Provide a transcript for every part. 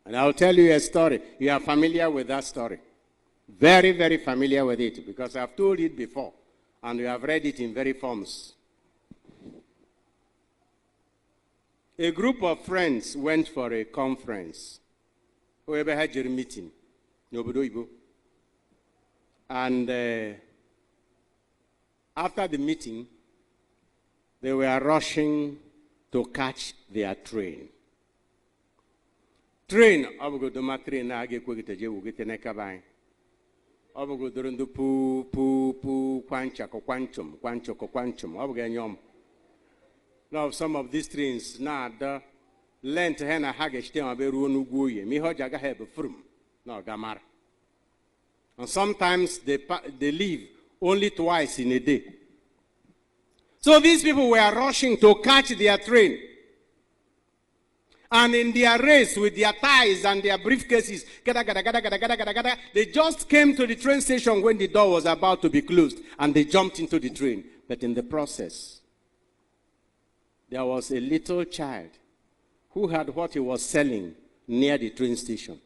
And I'll tell you a story. You are familiar with that story. Very, very familiar with it, because I've told it before, and you have read it in very forms. A group of friends went for a conference. Whoever had your meeting, nobody go. And after the meeting, they were rushing to catch their train. Train, abugodoma train na age kwegiteje wugite nekabai. Abugodorundu pu kwanchako kwanchum abuganyom. Now some of these trains na the length hena hageshte aberu onugwoye mi hoja ga have from no gamar. And sometimes they leave only twice in a day. So these people were rushing to catch their train. And in their race with their ties and their briefcases, they just came to the train station when the door was about to be closed, and they jumped into the train. But in the process, there was a little child who had what he was selling near the train station.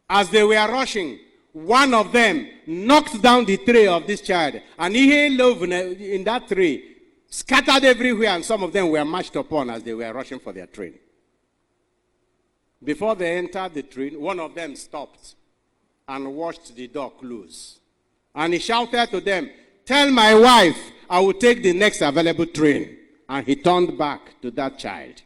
As they were rushing, one of them knocked down the tray of this child, and he love in that tray scattered everywhere, and some of them were marched upon as they were rushing for their train. Before they entered the train, one of them stopped and watched the door close. And he shouted to them, "Tell my wife I will take the next available train." And he turned back to that child.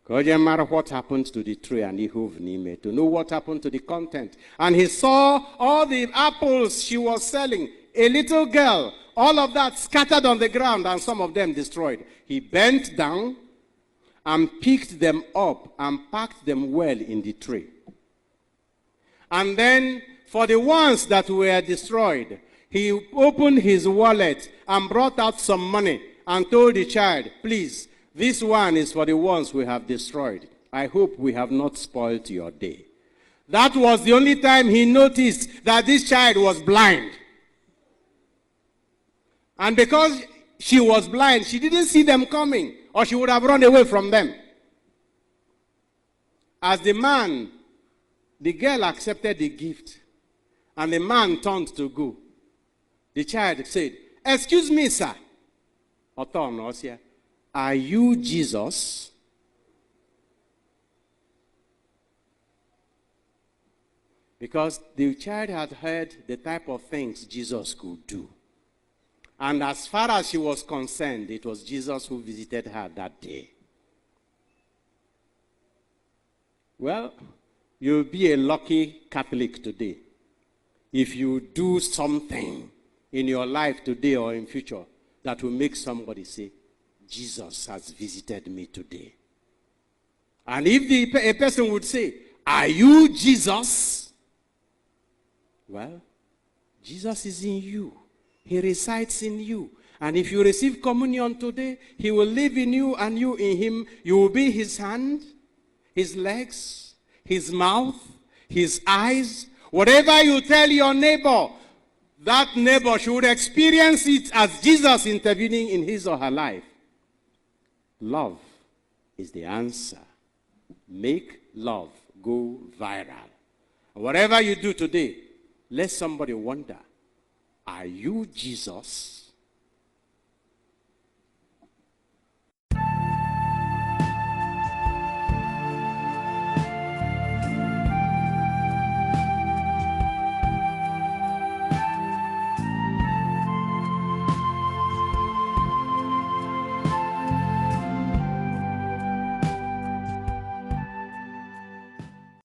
Because no matter what happened to the tray, and he hove Nime to know what happened to the content. And he saw all the apples she was selling, a little girl, all of that scattered on the ground, and some of them destroyed. He bent down and picked them up and packed them well in the tray. And then for the ones that were destroyed, he opened his wallet and brought out some money and told the child, "Please, this one is for the ones we have destroyed. I hope we have not spoiled your day." That was the only time he noticed that this child was blind. And because she was blind, she didn't see them coming, or she would have run away from them. As the girl accepted the gift, and the man turned to go. The child said, "Excuse me, sir. Are you Jesus?" Because the child had heard the type of things Jesus could do. And as far as she was concerned, it was Jesus who visited her that day. Well, you'll be a lucky Catholic today if you do something in your life today or in future that will make somebody say, "Jesus has visited me today." And if a person would say, "Are you Jesus?" Well, Jesus is in you. He resides in you. And if you receive communion today, he will live in you and you in him. You will be his hand, his legs, his mouth, his eyes. Whatever you tell your neighbor, that neighbor should experience it as Jesus intervening in his or her life. Love is the answer. Make love go viral. Whatever you do today, let somebody wonder, "Are you Jesus?"